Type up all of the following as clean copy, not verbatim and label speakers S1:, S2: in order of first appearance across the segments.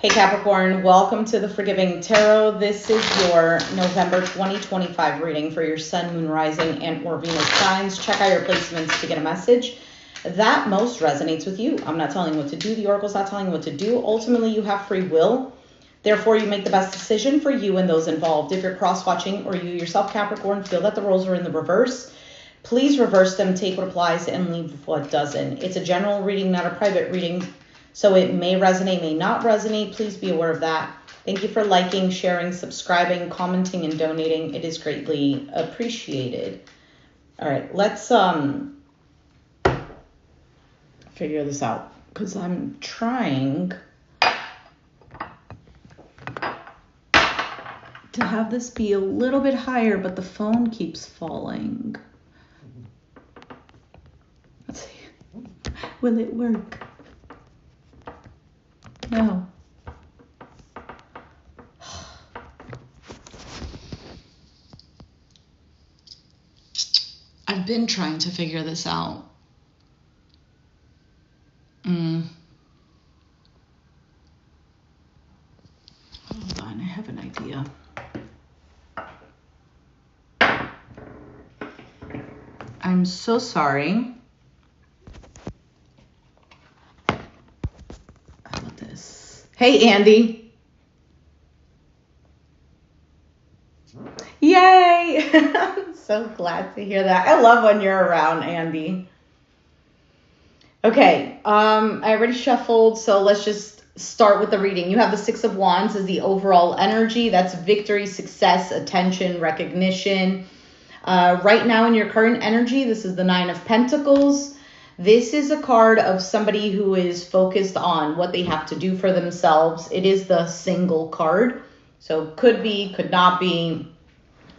S1: Hey Capricorn, welcome to the Forgiving Tarot. This is your November 2025 reading for your Sun, Moon, Rising, and or Venus signs. Check out your placements to get a message that most resonates with you. I'm not telling you what to do. The Oracle's not telling you what to do. Ultimately, you have free will. Therefore, you make the best decision for you and those involved. If you're cross-watching or you yourself, Capricorn, feel that the roles are in the reverse, please reverse them, take what applies, and leave what doesn't. It's a general reading, not a private reading. So it may resonate, may not resonate. Please be aware of that. Thank you for liking, sharing, subscribing, commenting, and donating. It is greatly appreciated. All right, let's figure this out because I'm trying to have this be a little bit higher, but the phone keeps falling. Let's see. Will it work? No. I've been trying to figure this out. Hold on, I have an idea. I'm so sorry. How about this? Hey, Andy. Yay! I'm so glad to hear that. I love when you're around, Andy. Okay, I already shuffled, so let's just start with the reading. You have the Six of Wands as the overall energy. That's victory, success, attention, recognition. Right now in your current energy, this is the Nine of Pentacles. This is a card of somebody who is focused on what they have to do for themselves. It is the single card. So could be, could not be,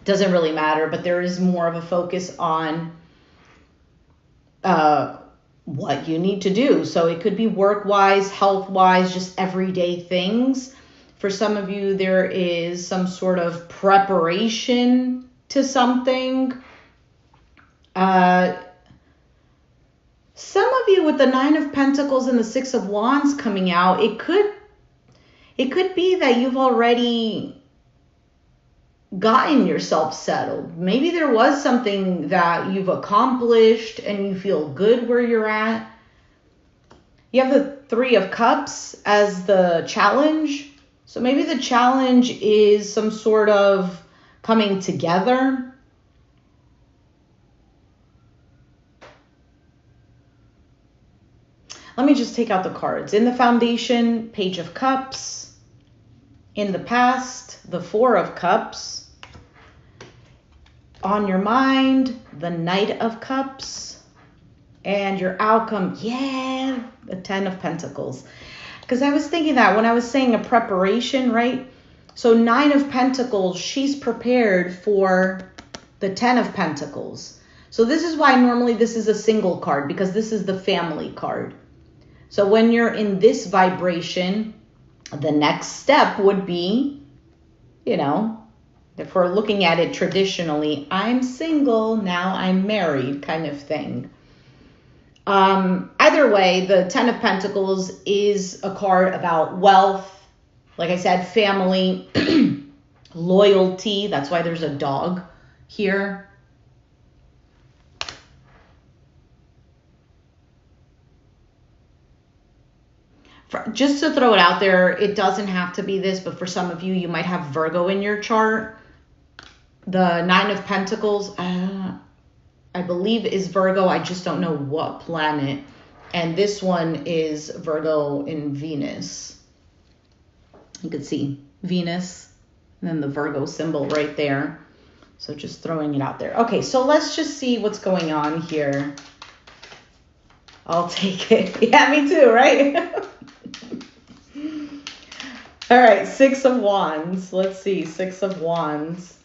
S1: doesn't really matter. But there is more of a focus on what you need to do. So it could be work-wise, health-wise, just everyday things. For some of you, there is some sort of preparation to something. Some of you with the Nine of Pentacles and the Six of Wands coming out, it could be that you've already gotten yourself settled. Maybe there was something that you've accomplished and you feel good where you're at. You have the Three of Cups as the challenge. So maybe the challenge is some sort of coming together. Let me just take out the cards. In the foundation, Page of Cups. In the past, the Four of Cups. On your mind, the Knight of Cups. And your outcome, yeah, the Ten of Pentacles. Because I was thinking that when I was saying a preparation, right? So Nine of Pentacles, she's prepared for the Ten of Pentacles. So this is why normally this is a single card, because this is the family card. So when you're in this vibration, the next step would be, you know, if we're looking at it traditionally, I'm single, now I'm married kind of thing. Either way, the Ten of Pentacles is a card about wealth, like I said, family, loyalty. That's why there's a dog here. Just to throw it out there, it doesn't have to be this, but for some of you, you might have Virgo in your chart. The Nine of Pentacles, I believe is Virgo. I just don't know what planet. And this one is Virgo in Venus. You can see Venus and then the Virgo symbol right there. So just throwing it out there. Okay, so let's just see what's going on here. I'll take it. Yeah, me too, right? All right, Six of Wands. Let's see, Six of Wands.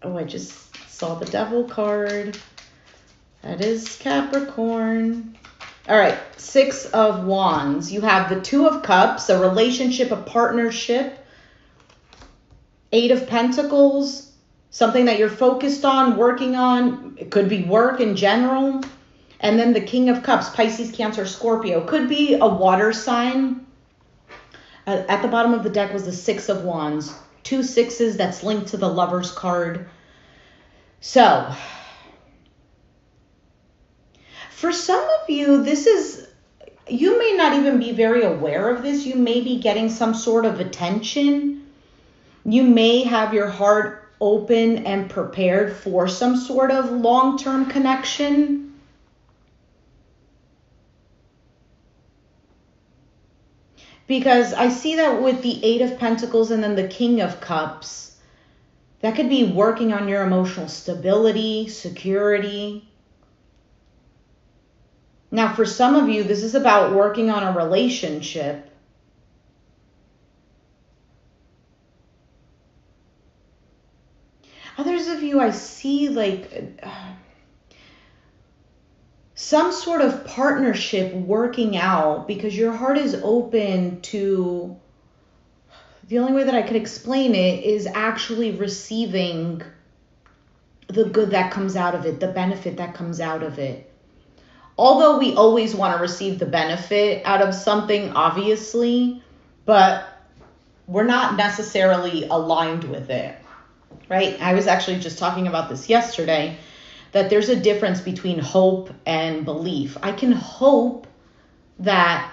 S1: Oh, I just saw the Devil card. That is Capricorn. All right, Six of Wands. You have the Two of Cups, a relationship, a partnership. Eight of Pentacles, something that you're focused on, working on. It could be work in general. And then the King of Cups, Pisces, Cancer, Scorpio. Could be a water sign. At the bottom of the deck was the Six of Wands. 2 sixes, that's linked to the Lover's card. So, for some of you, you may not even be very aware of this. You may be getting some sort of attention. You may have your heart open and prepared for some sort of long-term connection. Because I see that with the Eight of Pentacles and then the King of Cups, that could be working on your emotional stability, security. Now, for some of you, this is about working on a relationship. Others of you, I see like some sort of partnership working out because your heart is open to, the only way that I could explain it is actually receiving the good that comes out of it, the benefit that comes out of it. Although we always want to receive the benefit out of something, obviously, but we're not necessarily aligned with it, right? I was actually just talking about this yesterday, that there's a difference between hope and belief. I can hope that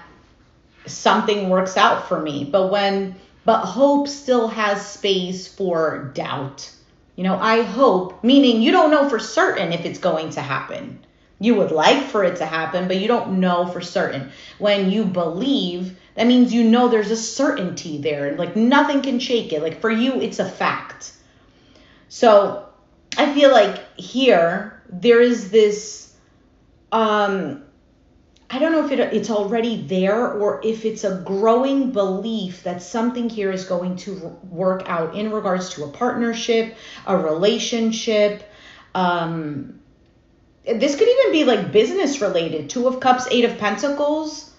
S1: something works out for me, but hope still has space for doubt. You know, I hope, meaning you don't know for certain if it's going to happen. You would like for it to happen, but you don't know for certain. When you believe, that means you know there's a certainty there. Like nothing can shake it. Like for you, it's a fact. So I feel like here, there is this, I don't know if it's already there or if it's a growing belief that something here is going to work out in regards to a partnership, a relationship. This could even be like business related. 2 of Cups, 8 of Pentacles.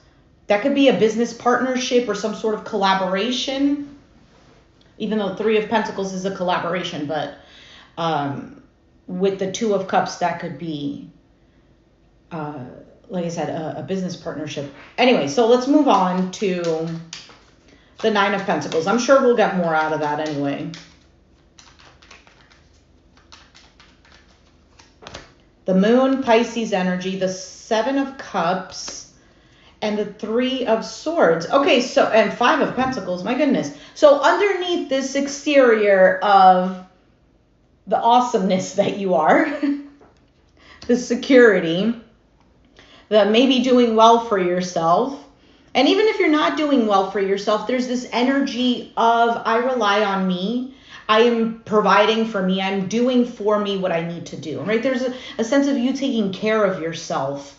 S1: That could be a business partnership or some sort of collaboration. Even though 3 of Pentacles is a collaboration, but with the 2 of Cups, that could be, like I said, a business partnership. Anyway, so let's move on to the 9 of Pentacles. I'm sure we'll get more out of that anyway. The Moon, Pisces energy, the 7 of Cups, and the 3 of Swords. Okay, so, and 5 of Pentacles, my goodness. So underneath this exterior of the awesomeness that you are, the security, the maybe doing well for yourself, and even if you're not doing well for yourself, there's this energy of I rely on me. I am providing for me. I'm doing for me what I need to do, right? There's a sense of you taking care of yourself.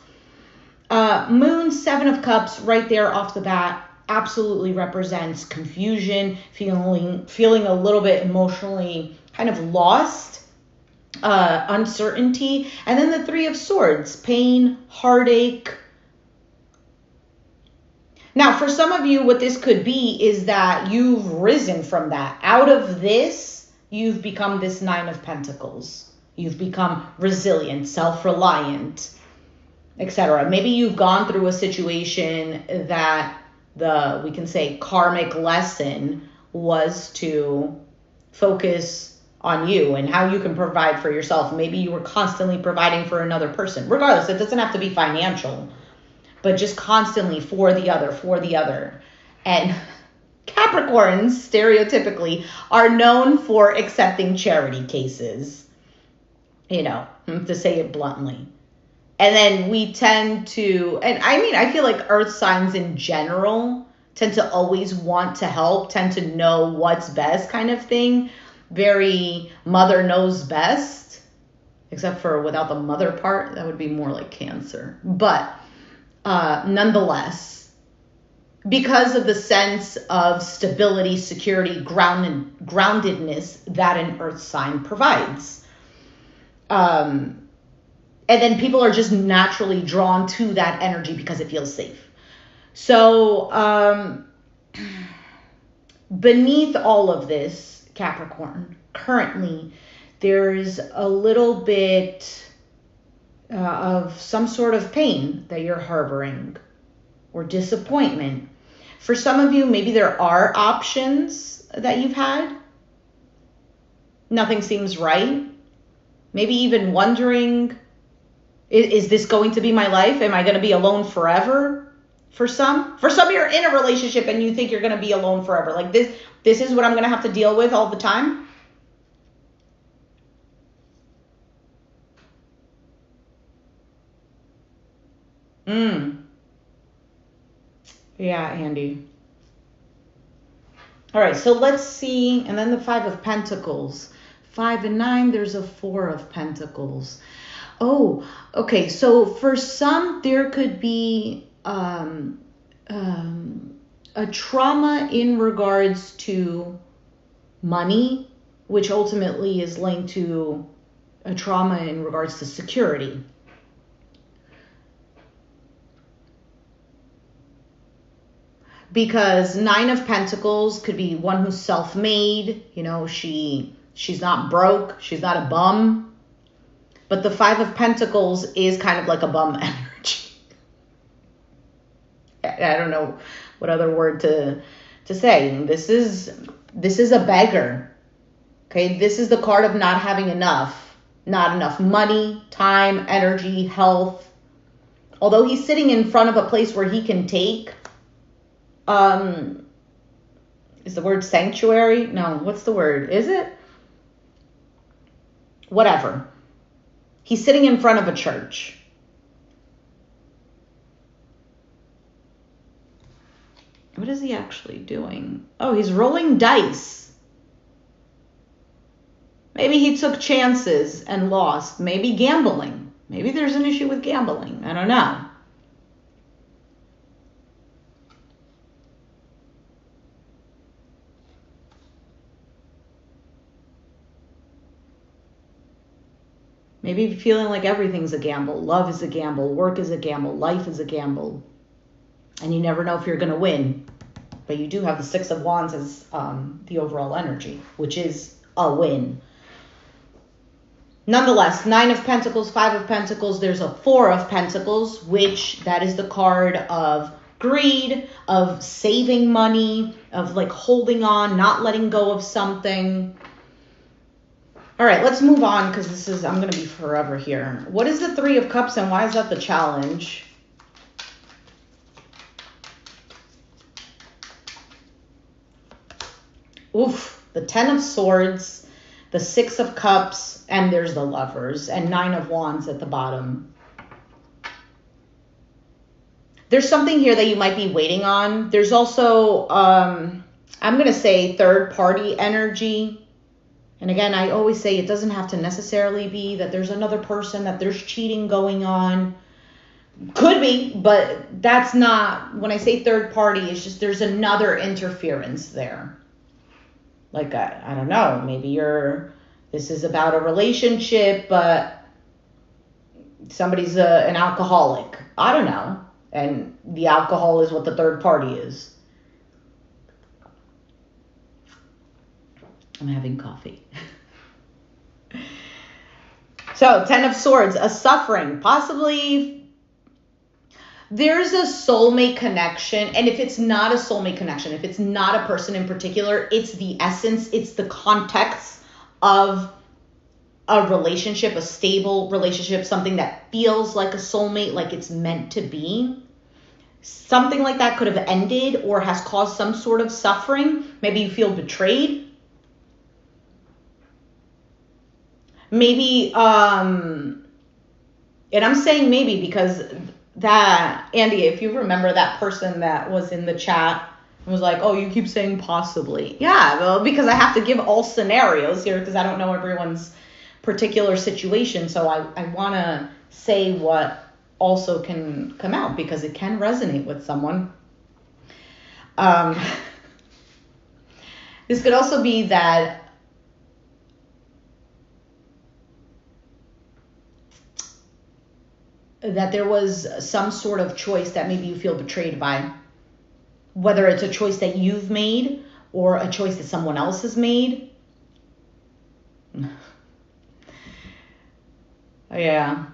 S1: Moon, 7 of Cups, right there off the bat, absolutely represents confusion, feeling a little bit emotionally kind of lost, uncertainty. And then the 3 of Swords, pain, heartache. Now, for some of you, what this could be is that you've risen from that. Out of this, you've become this 9 of Pentacles. You've become resilient, self-reliant, etc. Maybe you've gone through a situation that we can say karmic lesson was to focus on you and how you can provide for yourself. Maybe you were constantly providing for another person. Regardless, it doesn't have to be financial, but just constantly for the other. And Capricorns, stereotypically, are known for accepting charity cases, to say it bluntly. And then we tend to, and I mean, I feel like earth signs in general tend to always want to help, tend to know what's best kind of thing. Very mother knows best, except for without the mother part, that would be more like Cancer. But nonetheless, because of the sense of stability, security, groundedness that an earth sign provides. And then people are just naturally drawn to that energy because it feels safe. So beneath all of this, Capricorn, currently there's a little bit of some sort of pain that you're harboring or disappointment. For some of you, maybe there are options that you've had. Nothing seems right. Maybe even wondering, is this going to be my life? Am I going to be alone forever? For some you're in a relationship and you think you're going to be alone forever. Like this is what I'm going to have to deal with all the time. Yeah, Andy. All right, so let's see. And then the 5 of Pentacles. 5 and 9, there's a 4 of Pentacles. Oh, okay. So for some, there could be a trauma in regards to money, which ultimately is linked to a trauma in regards to security. Because 9 of Pentacles could be one who's self-made, you know, she's not broke, she's not a bum. But the 5 of Pentacles is kind of like a bum energy. I don't know what other word to say. This is a beggar. Okay, this is the card of not having enough. Not enough money, time, energy, health. Although he's sitting in front of a place where he can take, is the word sanctuary? No, what's the word? Is it? Whatever. He's sitting in front of a church. What is he actually doing? Oh, he's rolling dice. Maybe he took chances and lost. Maybe gambling. Maybe there's an issue with gambling. I don't know. Maybe feeling like everything's a gamble. Love is a gamble. Work is a gamble. Life is a gamble. And you never know if you're going to win. But you do have the 6 of Wands as the overall energy, which is a win. Nonetheless, 9 of Pentacles, 5 of Pentacles, there's a 4 of Pentacles, which that is the card of greed, of saving money, of like holding on, not letting go of something. All right, let's move on because I'm going to be forever here. What is the 3 of Cups and why is that the challenge? Oof, the 10 of Swords, the 6 of Cups, and there's the Lovers, and 9 of Wands at the bottom. There's something here that you might be waiting on. There's also, I'm going to say third party energy. And again, I always say it doesn't have to necessarily be that there's another person, that there's cheating going on. Could be, but that's not, when I say third party, it's just there's another interference there. Like, I don't know, maybe this is about a relationship, but somebody's an alcoholic. I don't know. And the alcohol is what the third party is. I'm having coffee. So, 10 of Swords, a suffering, possibly there's a soulmate connection. And if it's not a soulmate connection, if it's not a person in particular, it's the essence, it's the context of a relationship, a stable relationship, something that feels like a soulmate, like it's meant to be. Something like that could have ended or has caused some sort of suffering. Maybe you feel betrayed. Maybe, and I'm saying maybe because that, Andy, if you remember that person that was in the chat and was like, oh, you keep saying possibly. Yeah, well, because I have to give all scenarios here because I don't know everyone's particular situation. So I want to say what also can come out because it can resonate with someone. This could also be that there was some sort of choice that maybe you feel betrayed by. Whether it's a choice that you've made or a choice that someone else has made. Yeah.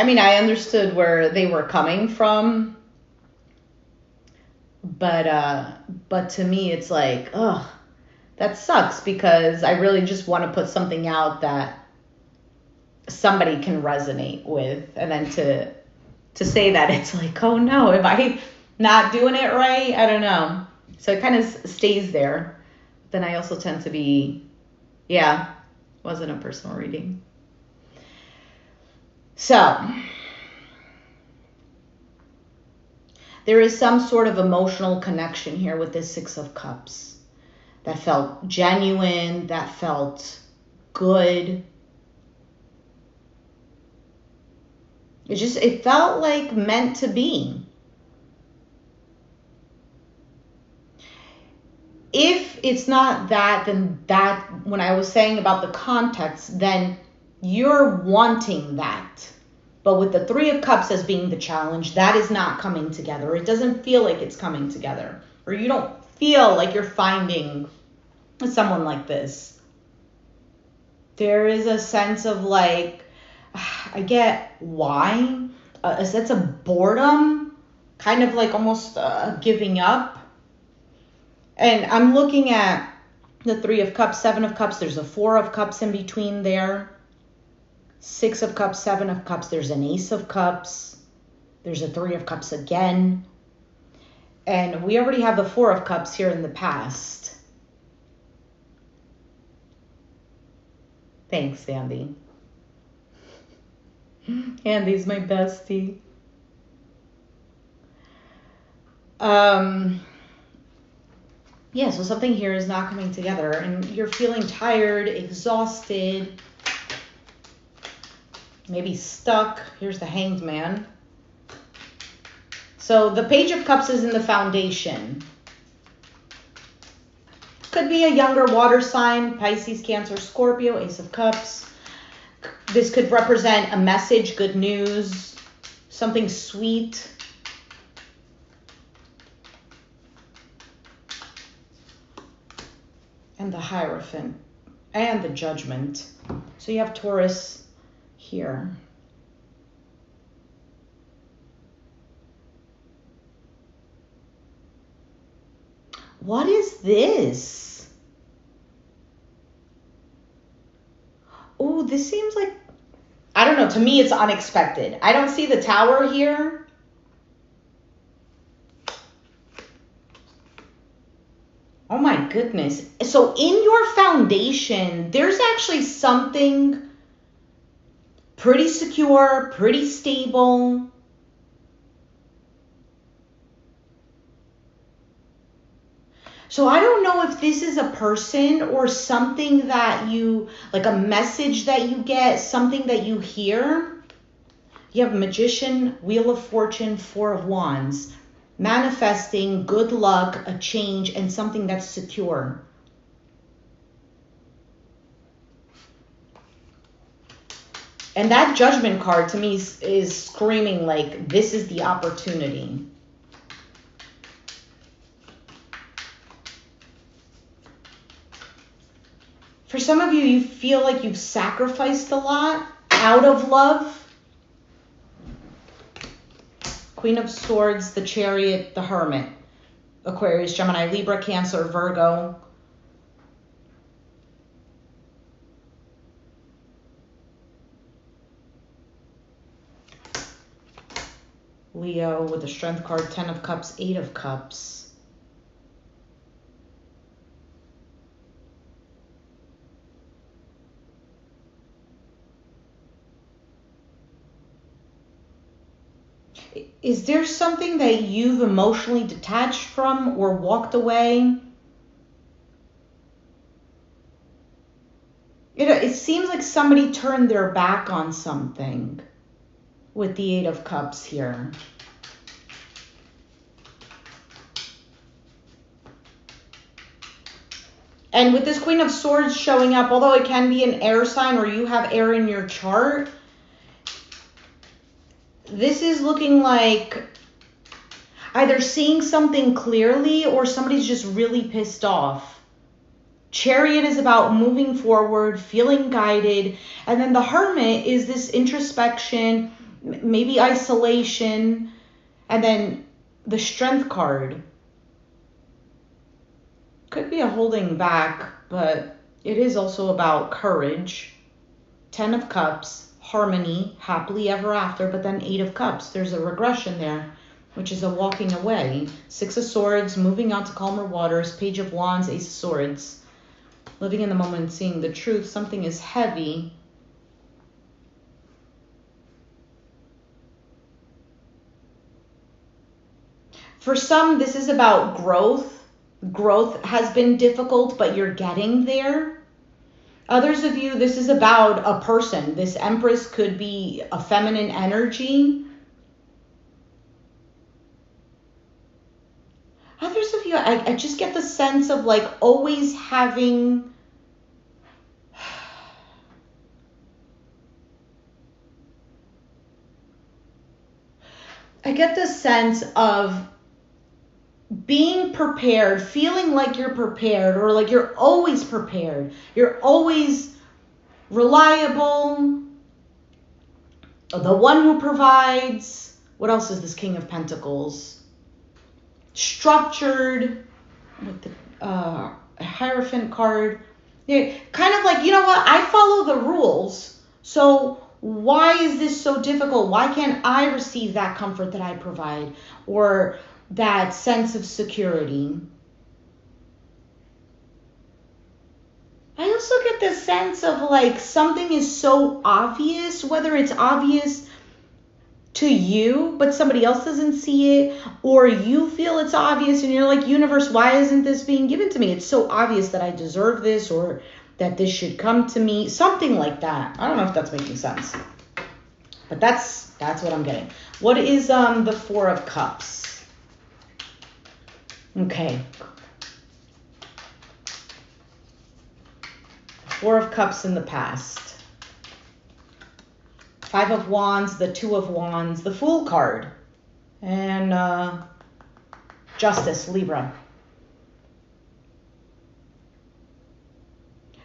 S1: I mean, I understood where they were coming from, but to me, it's like, ugh, that sucks, because I really just want to put something out that somebody can resonate with, and then to say that, it's like, oh no, am I not doing it right? I don't know. So it kind of stays there. Then I also tend to be, yeah, wasn't a personal reading. So there is some sort of emotional connection here with this Six of Cups that felt genuine, that felt good. It felt like meant to be. If it's not that, then that, when I was saying about the context, then you're wanting that. But with the Three of Cups as being the challenge, that is not coming together. It doesn't feel like it's coming together. Or you don't feel like you're finding someone like this. There is a sense of like, I get why. A sense of boredom, kind of like almost giving up. And I'm looking at the Three of Cups, Seven of Cups. There's a Four of Cups in between there. Six of Cups, Seven of Cups. There's an Ace of Cups. There's a Three of Cups again. And we already have the Four of Cups here in the past. Thanks, Andy. Andy's my bestie. Yeah, so something here is not coming together, and you're feeling tired, exhausted, maybe stuck. Here's the Hanged Man. So the Page of Cups is in the foundation. Could be a younger water sign, Pisces, Cancer, Scorpio, Ace of Cups. This could represent a message, good news, something sweet. And the Hierophant and the Judgment. So you have Taurus here. What is this? Oh, this seems like, I don't know, to me it's unexpected. I don't see the Tower here. Oh my goodness. So in your foundation, there's actually something pretty secure, pretty stable. So I don't know if this is a person or something that you, like a message that you get, something that you hear. You have Magician, Wheel of Fortune, Four of Wands. Manifesting good luck, a change, and something that's secure. And that Judgment card to me is screaming like this is the opportunity. For some of you, you feel like you've sacrificed a lot out of love. Queen of Swords, the Chariot, the Hermit. Aquarius, Gemini, Libra, Cancer, Virgo. Leo with the Strength card, 10 of Cups, 8 of Cups. Is there something that you've emotionally detached from or walked away? It seems like somebody turned their back on something with the 8 of Cups here. And with this Queen of Swords showing up, although it can be an air sign or you have air in your chart, this is looking like either seeing something clearly or somebody's just really pissed off. Chariot is about moving forward, feeling guided. And then the Hermit is this introspection, maybe isolation. And then the Strength card could be a holding back, but it is also about courage. 10 of Cups, harmony, happily ever after, but then 8 of Cups. There's a regression there, which is a walking away. 6 of Swords, moving on to calmer waters. Page of Wands, Ace of Swords. Living in the moment, seeing the truth. Something is heavy. For some, this is about growth. Growth has been difficult, but you're getting there. Others of you, this is about a person. This Empress could be a feminine energy. Others of you, I just get the sense of like always having I get the sense of being prepared, feeling like you're prepared, or like you're always prepared. You're always reliable, the one who provides. What else is this King of Pentacles? Structured with the Hierophant card. Yeah, kind of like, you know what? I follow the rules. So why is this so difficult? Why can't I receive that comfort that I provide? Or that sense of security. I also get the sense of like something is so obvious, whether it's obvious to you, but somebody else doesn't see it, or you feel it's obvious and you're like, universe, why isn't this being given to me? It's so obvious that I deserve this, or that this should come to me. Something like that. I don't know if that's making sense, but that's what I'm getting. What is the Four of Cups? Okay. Four of Cups in the past. 5 of Wands, the 2 of Wands, the Fool card, and Justice, Libra.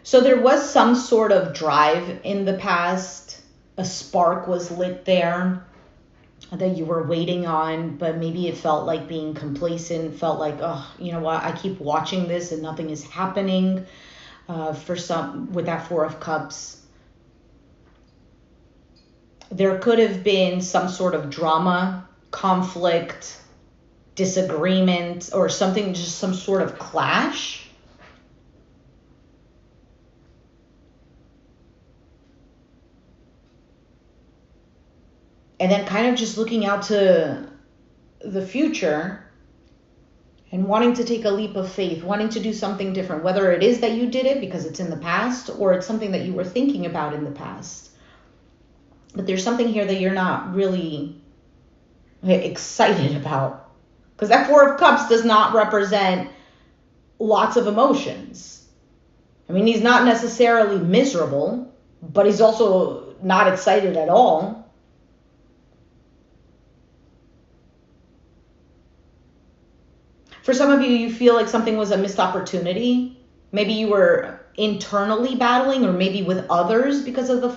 S1: So there was some sort of drive in the past. A spark was lit there that you were waiting on, but maybe it felt like being complacent, felt like, oh, you know what, I keep watching this and nothing is happening. For some, with that Four of Cups, there could have been some sort of drama, conflict, disagreement, or something, just some sort of clash. And then kind of just looking out to the future and wanting to take a leap of faith, wanting to do something different, whether it is that you did it because it's in the past, or it's something that you were thinking about in the past. But there's something here that you're not really excited about, because that Four of Cups does not represent lots of emotions. I mean, he's not necessarily miserable, but he's also not excited at all. For some of you, you feel like something was a missed opportunity. Maybe you were internally battling, or maybe with others because of the